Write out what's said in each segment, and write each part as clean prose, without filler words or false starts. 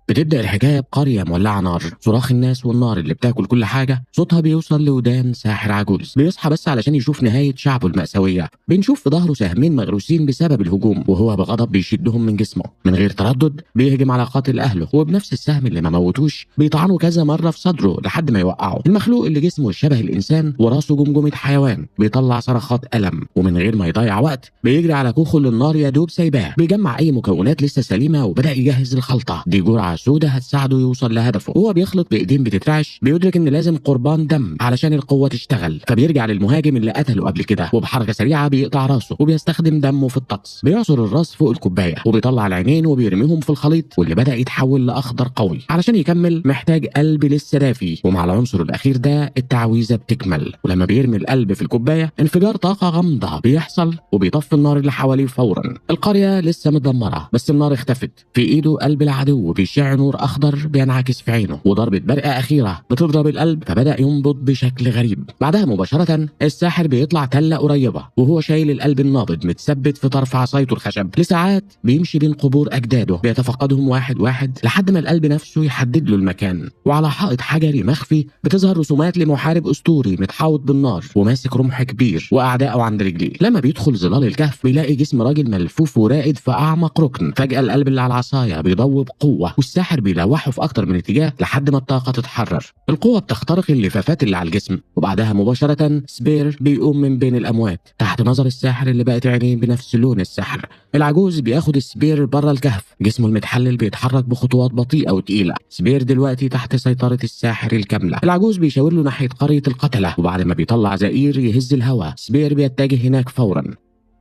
بتبدأ الحكاية بقرية مولعة نار، صراخ الناس والنار اللي بتاكل كل حاجة صوتها بيوصل لودان ساحر عجوز بيصحى بس علشان يشوف نهاية شعبه المأساوية. بنشوف في ظهره سهمين مغروسين بسبب الهجوم، وهو بغضب بيشدهم من جسمه. من غير تردد بيهجم على قاتل أهله، وبنفس السهم اللي ما موتوش بيطعنه كذا مرة في صدره لحد ما يوقعه. المخلوق اللي جسمه شبه الإنسان وراسه جمجمة حيوان بيطلع صرخات ألم، ومن غير ما يضيع وقت بيجري على كوخه اللي النار يا دوب سايباه. بيجمع أي مكونات لسه سليمة وبدأ يجهز الخلطة. دي جرعة سودة هتساعده يوصل لهدفه. وهو بيخلط بايدين بتترعش بيدرك ان لازم قربان دم علشان القوه تشتغل، فبيرجع للمهاجم اللي قتله قبل كده وبحركه سريعه بيقطع راسه وبيستخدم دمه في الطقس. بيعصر الراس فوق الكوبايه وبيطلع العينين وبيرميهم في الخليط واللي بدا يتحول لاخضر قوي. علشان يكمل محتاج قلب لسه دافي، ومع العنصر الاخير ده التعويذه بتكمل. ولما بيرمي القلب في الكوبايه انفجار طاقه غامضه بيحصل وبيطفي النار اللي حواليه فورا. القريه لسه متدمره بس النار اختفت. في ايده قلب العدو بيشع نور اخضر بينعكس في عينه، وضربة برقة أخيرة بتضرب القلب فبدأ ينبض بشكل غريب. بعدها مباشرة الساحر بيطلع تلة قريبة وهو شايل القلب النابض متثبت في طرف عصايته الخشب. لساعات بيمشي بين قبور أجداده بيتفقدهم واحد واحد لحد ما القلب نفسه يحدد له المكان. وعلى حائط حجري مخفي بتظهر رسومات لمحارب أسطوري متحوط بالنار وماسك رمح كبير وأعدائه عند رجليه. لما بيدخل ظلال الكهف بيلاقي جسم راجل ملفوف ورائد في أعمق ركن. فجأة القلب اللي على العصاية بيضوي بقوة والساحر بيلوحه في أكتر من اتجاه لحد ما الطاقة تتحرر. القوة بتخترق اللفافات اللي على الجسم، وبعدها مباشرة سبير بيقوم من بين الأموات تحت نظر الساحر اللي بقت عينيه بنفس لون السحر. العجوز بياخد سبير بره الكهف، جسمه المتحلل بيتحرك بخطوات بطيئة وتقيلة. سبير دلوقتي تحت سيطرة الساحر الكاملة. العجوز بيشاور له ناحية قرية القتلة، وبعد ما بيطلع زئير يهز الهواء سبير بيتجه هناك فورا.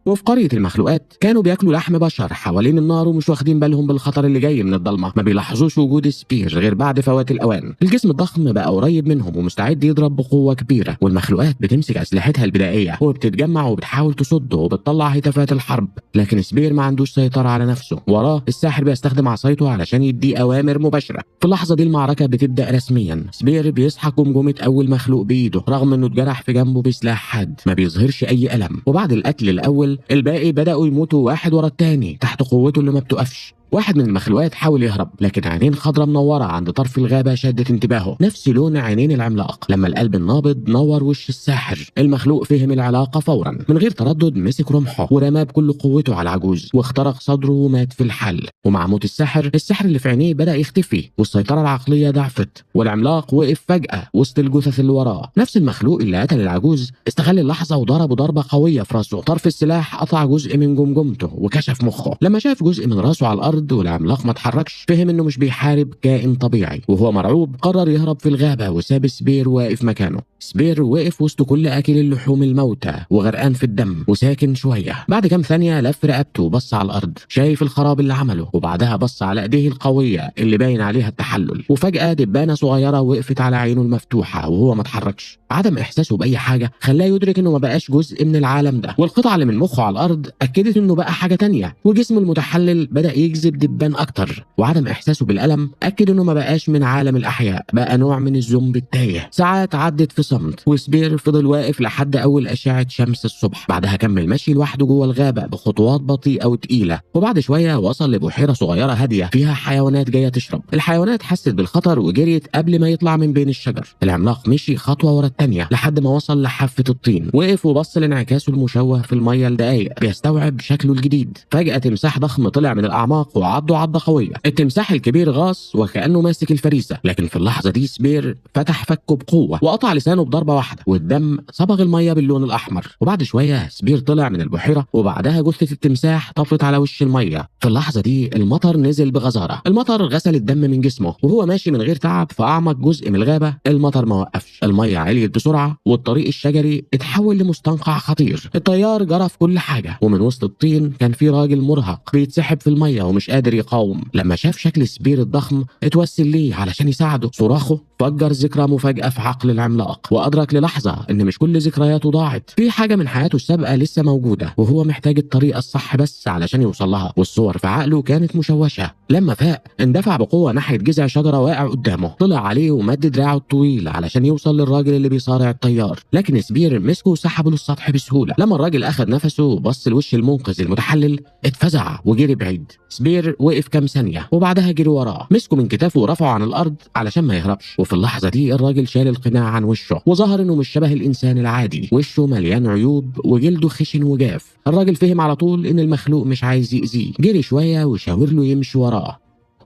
وفي قرية المخلوقات كانوا بياكلوا لحم بشر حوالين النار ومش واخدين بالهم بالخطر اللي جاي من الضلمة. ما بيلاحظوش وجود سبير غير بعد فوات الأوان. الجسم الضخم بقى قريب منهم ومستعد يضرب بقوة كبيرة، والمخلوقات بتمسك أسلحتها البدائية وبتتجمع وبتحاول تصده وبتطلع هتافات الحرب. لكن سبير ما عندوش سيطرة على نفسه. وراه الساحر بيستخدم عصايته علشان يديه أوامر مباشرة. في اللحظة دي المعركة بتبدأ رسميا. سبير بيسحق جمجمة أول مخلوق بإيده رغم إنه اتجرح في جنبه بسلاح حاد ما بيظهرش أي ألم. وبعد القتل الأول الباقي بدأوا يموتوا واحد ورا التاني تحت قوته اللي ما بتقفش. واحد من المخلوقات حاول يهرب لكن عينين خضرة منورة عند طرف الغابة شدت انتباهه، نفس لون عينين العملاق. لما القلب النابض نور وش الساحر المخلوق فهم العلاقة فورا. من غير تردد مسك رمحه ورماه بكل قوته على العجوز واخترق صدره ومات في الحل. ومع موت السحر اللي في عينيه بدأ يختفي والسيطرة العقلية ضعفت، والعملاق وقف فجأة وسط الجثث اللي وراه. نفس المخلوق اللي قتل العجوز استغل اللحظة وضربه ضربة قوية في راسه. طرف السلاح قطع جزء من جمجمته وكشف مخه. لما شاف جزء من راسه على الأرض والعملاق ما اتحركش فهم انه مش بيحارب كائن طبيعي، وهو مرعوب قرر يهرب في الغابة وساب سبير واقف مكانه. سبير وقف وسط كل اكل اللحوم الموتى وغرقان في الدم وساكن شوية. بعد كام ثانية لف رقبته وبص على الارض شايف الخراب اللي عمله، وبعدها بص على ايديه القوية اللي باين عليها التحلل. وفجأة دبانة صغيرة وقفت على عينه المفتوحة وهو ما اتحركش. عدم احساسه باي حاجة خلاه يدرك انه ما بقاش جزء من العالم ده، والقطعة اللي من مخه على الارض اكدت انه بقى حاجة تانية. وجسمه المتحلل بدأ يجذب دبان اكتر، وعدم احساسه بالالم اكد انه ما بقاش من عالم الاحياء، بقى نوع من الزومبي التايه. ساعات عدت في صمت وسبير فضل واقف لحد اول اشعه شمس الصبح. بعدها كمل مشي لوحده جوه الغابه بخطوات بطيئه وتقيله، وبعد شويه وصل لبحيره صغيره هاديه فيها حيوانات جايه تشرب. الحيوانات حست بالخطر وجريت قبل ما يطلع من بين الشجر. العملاق مشي خطوه ورا الثانيه لحد ما وصل لحافه الطين، وقف وبص لانعكاسه المشوه في الميه لدقايق بيستوعب شكله الجديد. فجاه تمساح ضخم طلع من الاعماق وعضه عضه قويه. التمساح الكبير غاص وكأنه ماسك الفريسة، لكن في اللحظة دي سبير فتح فكه بقوة وقطع لسانه بضربة واحدة، والدم صبغ المية باللون الأحمر. وبعد شوية سبير طلع من البحيرة وبعدها جثة التمساح طفت على وش المية. في اللحظة دي المطر نزل بغزارة. المطر غسل الدم من جسمه وهو ماشي من غير تعب في أعمق جزء من الغابة. المطر ما وقفش، المية عليت بسرعة والطريق الشجري اتحول لمستنقع خطير. الطيار جرى في كل حاجة، ومن وسط الطين كان في راجل مرهق بيتسحب في المية ومش قادر يقاوم. لما شاف شكل سبير الضخم اتوسل ليه علشان يساعده. صراخه فجر ذكرى مفاجأة في عقل العملاق، وأدرك للحظة إن مش كل ذكرياته ضاعت، في حاجة من حياته السابقة لسه موجودة وهو محتاج الطريقة الصح بس علشان يوصل لها. والصور في عقله كانت مشوشة. لما فاق اندفع بقوة ناحية جذع شجرة واقع قدامه، طلع عليه ومد دراعه الطويل علشان يوصل للراجل اللي بيصارع الطيار، لكن سبير مسكه وسحبه للسطح بسهولة. لما الراجل أخذ نفسه وبص لوش المنقذ المتحلل اتفزع وجري بعيد. سبير سبير وقف كام ثانيه وبعدها جري وراه، مسكه من كتافه ورفعه عن الارض علشان ما يهربش. وفي اللحظه دي الراجل شال القناع عن وشه وظهر انه مش شبه الانسان العادي، وشه مليان عيوب وجلده خشن وجاف. الراجل فهم على طول ان المخلوق مش عايز يأذيه، جري شويه وشاور له يمشي وراه.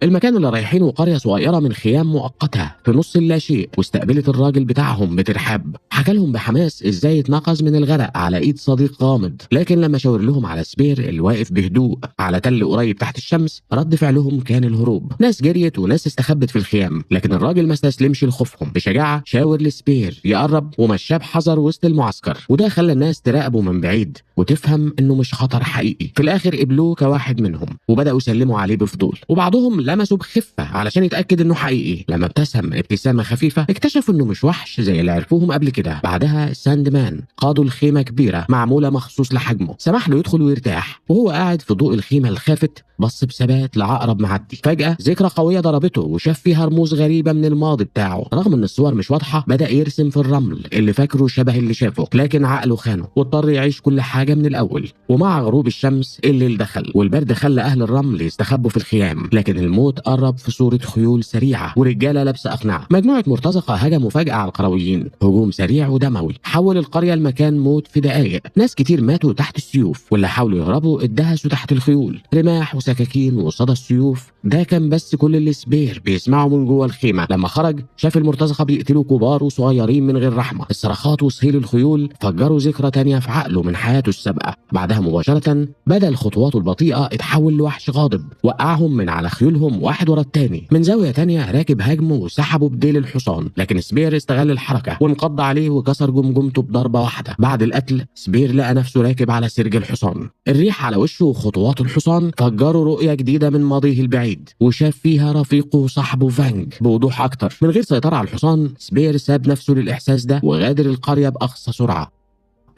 المكان اللي رايحينه قرية صغيرة من خيام مؤقتة في نص اللاشيء، واستقبلت الراجل بتاعهم بترحاب. حكى لهم بحماس ازاي اتنقذ من الغرق على ايد صديق غامض، لكن لما شاور لهم على سبير اللي واقف بهدوء على تل قريب تحت الشمس، رد فعلهم كان الهروب. ناس جريت وناس استخبت في الخيام، لكن الراجل ما استسلمش لخوفهم. بشجاعة شاور لسبير يقرب ومشاه بحذر وسط المعسكر، وده خلى الناس تراقبه من بعيد وتفهم انه مش خطر حقيقي. في الاخر قبلوه كواحد منهم وبداوا يسلموا عليه بفضول، وبعضهم لمسوا بخفة علشان يتأكد انه حقيقي. لما ابتسم ابتسامة خفيفة اكتشفوا انه مش وحش زي اللي عرفوهم قبل كده. بعدها ساند مان قادوا الخيمة كبيرة معمولة مخصوص لحجمه، سمح له يدخل ويرتاح. وهو قاعد في ضوء الخيمة الخافت بص بثبات لعقرب معدي. فجأة ذكرى قوية ضربته وشاف فيها رموز غريبة من الماضي بتاعه. رغم ان الصور مش واضحة بدأ يرسم في الرمل اللي فاكره شبه اللي شافه، لكن عقله خانه واضطر يعيش كل حاجة من الأول. ومع غروب الشمس الليل دخل والبرد خلى أهل الرمل يستخبوا في الخيام، لكن الموت قرب في صورة خيول سريعة ورجالة لابسة أقنعة. مجموعة مرتزقة هجموا فجأة على القرويين، هجوم سريع ودموي حول القرية لمكان موت في دقايق. ناس كتير ماتوا تحت السيوف، واللي حاولوا يهربوا اتدهسوا تحت الخيول، رماح وسكاكين وصدى السيوف. ده كان بس كل اللي سبير بيسمعه من جوه الخيمة. لما خرج شاف المرتزقة بيقتلوا كبار وصغيرين من غير رحمة. الصرخات وصهيل الخيول فجروا ذكرى تانية في عقله من حياته السابقة. بعدها مباشرة بدل خطواته البطيئة اتحول لوحش غاضب، وقعهم من على خيولهم واحد ورا التاني. من زاوية تانية راكب هجمه وسحبه بديل الحصان، لكن سبير استغل الحركة وانقض عليه وكسر جمجمته بضربة واحدة. بعد القتل سبير لقى نفسه راكب على سرج الحصان، الريح على وشه وخطوات الحصان فجروا رؤية جديدة من ماضيه البعيد، وشاف فيها رفيقه وصاحبه فانج بوضوح أكتر. من غير سيطرة على الحصان سبير ساب نفسه للإحساس ده وغادر القرية بأقصى سرعة.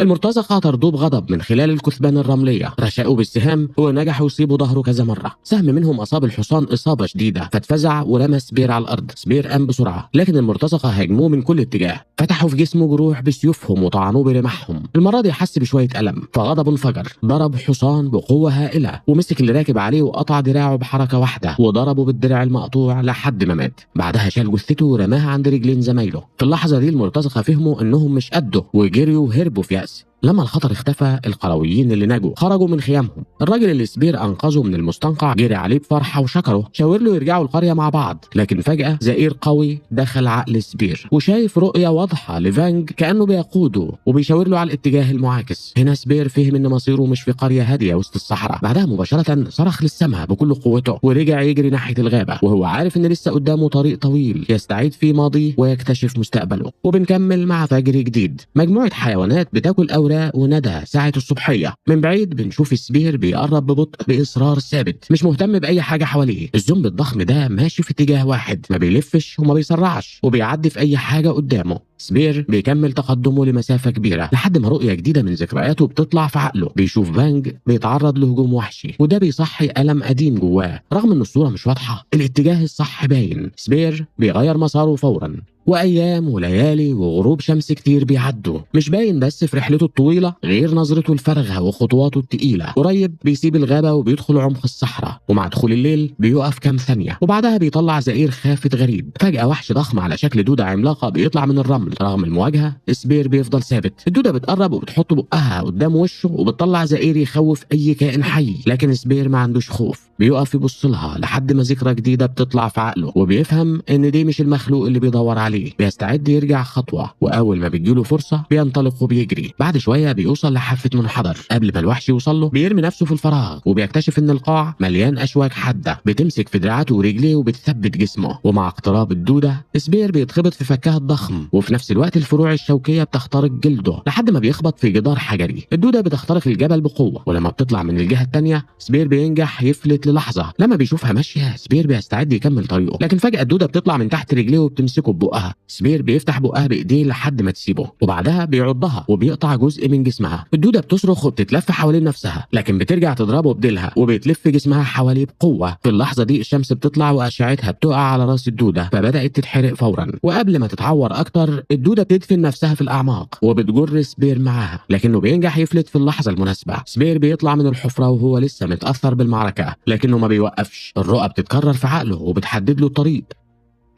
المرتزقة طردوه بغضب من خلال الكثبان الرملية، رشقوا بالسهام ونجحوا يصيبوا ظهره كذا مرة. سهم منهم أصاب الحصان إصابة شديدة فاتفزع ورمى سبير على الأرض. سبير قام بسرعة، لكن المرتزقة هاجموه من كل اتجاه، فتحوا في جسمه جروح بسيوفهم وطعنوه برماحهم. المرة دي حس بشوية ألم فغضبه انفجر، ضرب حصان بقوة هائلة ومسك اللي راكب عليه وقطع دراعه بحركة واحدة وضربه بالدراع المقطوع لحد ما مات. بعدها شال جثته ورماها عند رجلين زمايله. في اللحظة دي المرتزقة فهموا إنهم مش قده وجريوا وهربوا في يأس. لما الخطر اختفى القرويين اللي نجوا خرجوا من خيامهم. الراجل اللي سبير انقذه من المستنقع جري عليه بفرحه وشكره، شاور له يرجعوا القريه مع بعض. لكن فجاه زئير قوي دخل عقل سبير وشايف رؤيه واضحه لفانج كانه بيقوده وبيشاور له على الاتجاه المعاكس. هنا سبير فهم ان مصيره مش في قريه هاديه وسط الصحراء. بعدها مباشره صرخ للسماء بكل قوته ورجع يجري ناحيه الغابه، وهو عارف ان لسه قدامه طريق طويل يستعيد فيه ماضيه ويكتشف مستقبله. وبنكمل مع فجر جديد. مجموعه حيوانات بتاكل اوراق وندى ساعة الصبحية. من بعيد بنشوف سبير بيقرب ببطء بإصرار ثابت، مش مهتم بأي حاجة حواليه. الزومبي الضخم ده ماشي في اتجاه واحد، ما بيلفش وما بيسرعش وبيعدي في أي حاجة قدامه. سبير بيكمل تقدمه لمسافة كبيرة لحد ما رؤية جديدة من ذكرياته بتطلع في عقله. بيشوف فانج بيتعرض لهجوم وحشي، وده بيصحي ألم قديم جواه. رغم إن الصورة مش واضحة الاتجاه الصح باين. سبير بيغير مساره فورا، وايام وليالي وغروب شمس كتير بيعدوا، مش باين بس في رحلته الطويله غير نظرته الفارغه وخطواته التقيله. قريب بيسيب الغابه وبيدخل عمق الصحراء، ومع دخول الليل بيقف كام ثانيه وبعدها بيطلع زئير خافت غريب. فجاه وحش ضخم على شكل دوده عملاقه بيطلع من الرمل. رغم المواجهه سبير بيفضل ثابت. الدوده بتقرب وبتحط بقها قدام وشه وبتطلع زئير يخوف اي كائن حي، لكن سبير ما عندوش خوف. بيقف يبص لها لحد ما ذكرى جديده بتطلع في عقله، وبيفهم ان دي مش المخلوق اللي بيدور عليه. بيستعد يرجع خطوة، وأول ما بتجيله فرصة بينطلق وبيجري. بعد شوية بيوصل لحافة منحدر. قبل ما الوحش يوصل له بيرمي نفسه في الفراغ، وبيكتشف إن القاع مليان أشواك حادة بتمسك في دراعاته ورجليه وبتثبت جسمه. ومع اقتراب الدودة سبير بيتخبط في فكها الضخم، وفي نفس الوقت الفروع الشوكية بتخترق جلده لحد ما بيخبط في جدار حجري. الدودة بتخترق الجبل بقوة، ولما بتطلع من الجهة التانية سبير بينجح يفلت للحظة. لما بيشوفها ماشية سبير بيستعد يكمل طريقه، لكن فجأة الدودة بتطلع من تحت رجليه وبتمسكه ببقها بقها. سبير بيفتح بقها بايديه لحد ما تسيبه، وبعدها بيعضها وبيقطع جزء من جسمها. الدوده بتصرخ وبتتلف حوالين نفسها، لكن بترجع تضربه بديلها وبيتلف جسمها حواليه بقوه. في اللحظه دي الشمس بتطلع واشعتها بتقع على راس الدوده، فبدات تتحرق فورا. وقبل ما تتعور اكتر الدوده بتدفن نفسها في الاعماق وبتجر سبير معاها، لكنه بينجح يفلت في اللحظه المناسبه. سبير بيطلع من الحفره وهو لسه متاثر بالمعركه، لكنه ما بيوقفش. الرؤى بتتكرر في عقله وبتحدد له الطريق.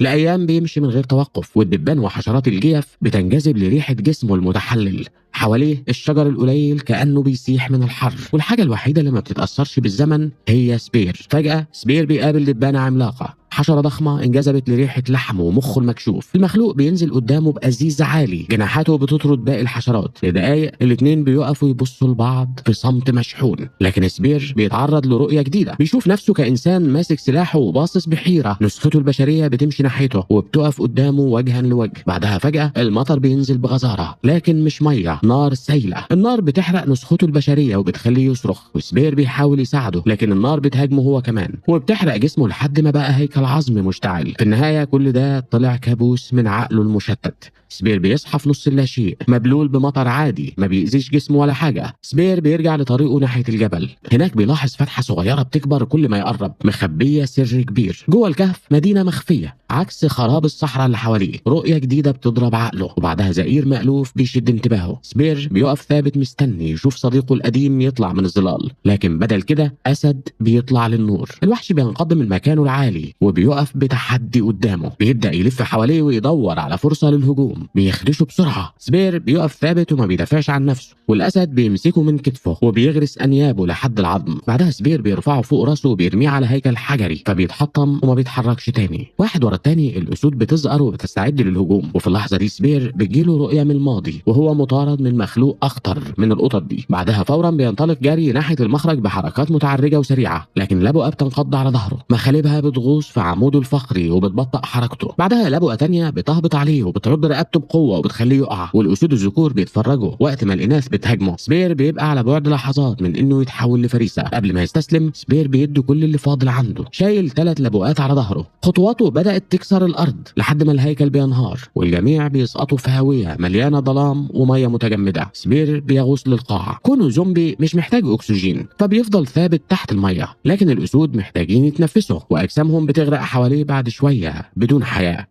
لأيام بيمشي من غير توقف، والدبان وحشرات الجيف بتنجذب لريحة جسمه المتحلل. حواليه الشجر القليل كأنه بيسيح من الحر، والحاجة الوحيدة اللي ما بتتأثرش بالزمن هي سبير. فجأة سبير بيقابل دبانة عملاقة، حشرة ضخمة انجذبت لريحة لحمه ومخه المكشوف. المخلوق بينزل قدامه بأزيز عالي، جناحاته بتطرد باقي الحشرات. لدقايق الاتنين بيقفوا يبصوا لبعض في صمت مشحون، لكن سبير بيتعرض لرؤية جديدة. بيشوف نفسه كإنسان ماسك سلاحه وباصص بحيرة. نسخته البشرية بتمشي ناحيته وبتقف قدامه وجها لوجه. بعدها فجأة المطر بينزل بغزارة، لكن مش مية، نار سايلة. النار بتحرق نسخته البشرية وبتخليه يصرخ، وسبير بيحاول يساعده، لكن النار بتهاجمه هو كمان وبتحرق جسمه لحد ما بقى هيكل عظم مشتعل. في النهاية كل ده طلع كابوس من عقله المشتت. سبير بيصحى في نص اللاشيء مبلول بمطر عادي ما بيأذيش جسمه ولا حاجة. سبير بيرجع لطريقه ناحية الجبل. هناك بيلاحظ فتحة صغيرة بتكبر كل ما يقرب، مخبية سر كبير. جوه الكهف مدينة مخفية عكس خراب الصحراء اللي حواليه. رؤية جديدة بتضرب عقله، وبعدها زئير مألوف بيشد انتباهه. سبير بيقف ثابت مستني يشوف صديقه القديم يطلع من الظلال، لكن بدل كده أسد بيطلع للنور. الوحش بينقض من مكانه العالي وبيقف بتحدي قدامه. بيبدأ يلف حواليه ويدور على فرصة للهجوم. بيخدشه بسرعة. سبير بيقف ثابت وما بيدافعش عن نفسه، والأسد بيمسكه من كتفه وبيغرس أنيابه لحد العظم. بعدها سبير بيرفعه فوق راسه وبيرميه على هيكل حجري، فبيتحطم وما بيتحركش تاني. واحد ورا التاني الأسود بتظهر وبتستعد للهجوم، وفي اللحظة دي سبير بتجيله رؤية من الماضي وهو مطارد من مخلوق أخطر من القطط دي. بعدها فورا بينطلق جري ناحية المخرج بحركات متعرجة وسريعة، لكن لبؤة بتنقض على ظهره. مخالبها بتغوص في عموده الفقري وبتبطئ حركته. بعدها لبؤة تانية بتهبط عليه وبترد رقبته بقوة وبتخليه يقع، والأسود الذكور بيتفرجوا وقت ما الإناث بتهاجمه. سبير بيبقى على بعد لحظات من إنه يتحول لفريسة. قبل ما يستسلم سبير بيدي كل اللي فاضل عنده، شايل 3 لبؤات على ظهره. خطواته بدأت تكسر الأرض لحد ما الهيكل بينهار، والجميع بيسقطوا في هاوية مليانة ظلام ومية متجمدة. سبير بيغوص للقاع. كونه زومبي مش محتاج أكسجين، فبيفضل ثابت تحت المية، لكن الأسود محتاجين يتنفسوا وأجسامهم بتغرق حواليه بعد شوية بدون حياة.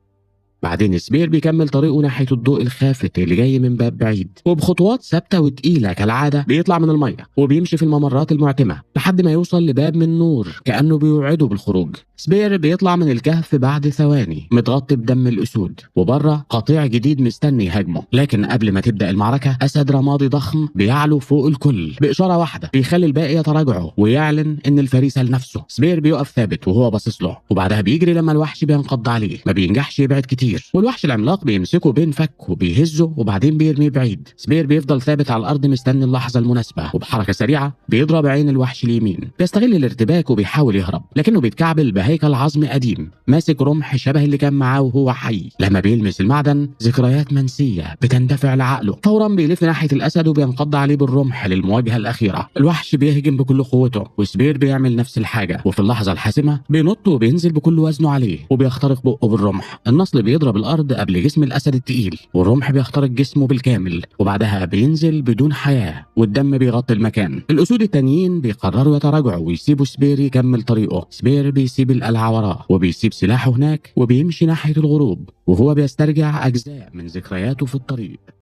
بعدين سبير بيكمل طريقه ناحية الضوء الخافت اللي جاي من باب بعيد، وبخطوات ثابتة وتقيلة كالعادة بيطلع من المية وبيمشي في الممرات المعتمة لحد ما يوصل لباب من نور كأنه بيوعده بالخروج. سبير بيطلع من الكهف بعد ثواني متغطي بدم الأسود، وبره قطيع جديد مستني يهاجمه. لكن قبل ما تبدأ المعركة أسد رمادي ضخم بيعلو فوق الكل بإشارة واحدة بيخلي الباقي يتراجعوا ويعلن إن الفريسة لنفسه. سبير بيقف ثابت وهو باصص له، وبعدها بيجري لما الوحش بينقض عليه. ما بينجحش يبعد كتير، والوحش العملاق بيمسكه بين فك وبيهزه وبعدين بيرميه بعيد. سبير بيفضل ثابت على الأرض مستني اللحظة المناسبة، وبحركة سريعة بيضرب عين الوحش اليمين. بيستغل الارتباك وبيحاول يهرب، لكنه بيتكعبل بهيكل عظمي قديم ماسك رمح شبه اللي كان معاه وهو حي. لما بيلمس المعدن ذكريات منسية بتندفع لعقله. فورا بيلف ناحية الأسد وبينقض عليه بالرمح للمواجهة الأخيرة. الوحش بيهجم بكل قوته، وسبير بيعمل نفس الحاجة، وفي اللحظة الحاسمة بينط وبينزل بكل وزنه عليه وبيخترق بقه بالرمح. النصل بيضرب الأرض قبل جسم الأسد التقيل، والرمح بيخترق جسمه بالكامل، وبعدها بينزل بدون حياة والدم بيغطي المكان. الأسود التانيين بيقرروا يتراجعوا ويسيبوا سبير يكمل طريقه. سبير بيسيب القلعة وراه وبيسيب سلاحه هناك وبيمشي ناحية الغروب، وهو بيسترجع أجزاء من ذكرياته في الطريق.